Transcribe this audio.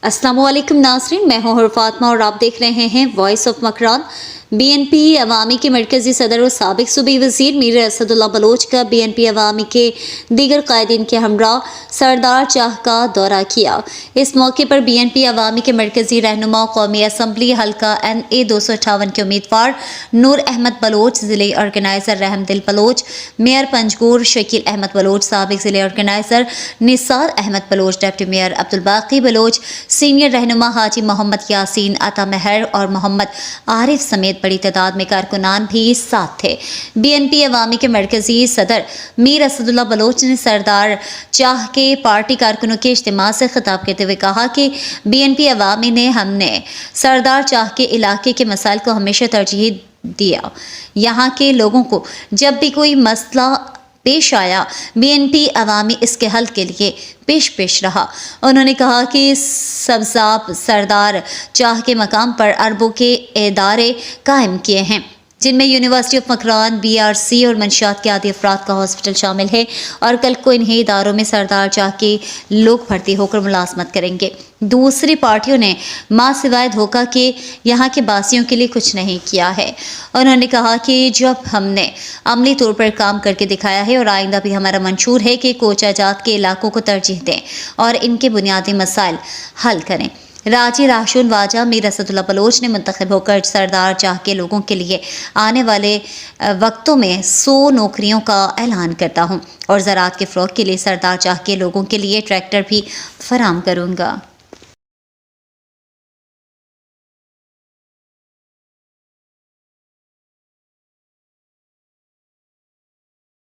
अस्सलाम वालेकुम नाज़रीन, मैं हूँ फातिमा और आप देख रहे हैं वॉइस ऑफ मकरान। BNP अवामी के मरकज़ी सदर और साबिक सूबी वज़ीर मीर असदुल्ला बलोच का BNP अवामी के दीगर कायदीन के हमरा सरदार चाह का दौरा किया। इस मौके पर BNP अवामी के मरकज़ी रहनुमा कौमी असम्बली हल्का NA 258 के उम्मीदवार नूर अहमद बलोच, ज़िले ऑर्गेनाइज़र रहमदिल बलोच, मेयर पंजगुर शकील अहमद बलोच, साबिक ज़िले organiser Nisar Ahmed Baloch, deputy mayor Abdul Baqi Baloch, senior रहनुमा हाजी मोहम्मद यासीन अता महर और मोहम्मद आरिफ समेत बड़ी तादाद में कारकुनान भी साथ थे। BNP अवामी के मरकजी सदर मीर असदुल्ला बलोच ने सरदार चाह के पार्टी कारकुनों के इज्तिमा से खिताब करते हुए कहा कि BNP अवामी ने हमने सरदार चाह के इलाके के मसाइल को हमेशा तरजीह दिया। यहाँ के लोगों को जब भी कोई मसला पेश आया, BNP अवामी इसके हल के लिए पेश रहा। उन्होंने कहा कि सबसाब सरदार चाह के मकाम पर अरबों के इदारे कायम किए हैं, जिनमें यूनिवर्सिटी ऑफ मकरान, BRC और मंशियात के आदि अफराद का हॉस्पिटल शामिल है और कल को इन्हीं इदारों में सरदार चाह के लोग भर्ती होकर मुलाजमत करेंगे। दूसरी पार्टियों ने मां सिवाय धोखा के यहाँ के बासियों के लिए कुछ नहीं किया है। उन्होंने कहा कि जब हमने अमली तौर पर काम करके दिखाया है और आइंदा भी हमारा मंशूर है कि कोचा जात के इलाकों को तरजीह दें और इनके बुनियादी मसाइल हल करें। राजी राशून वाजा मीर असदुल्ला बलोच ने मुंतखब होकर सरदार चाह के लोगों के लिए आने वाले वक्तों में 100 नौकरियों का ऐलान करता हूं और ज़राअत के फ़रोग़ के लिए सरदार चाह के लोगों के लिए ट्रैक्टर भी फराहम करूंगा।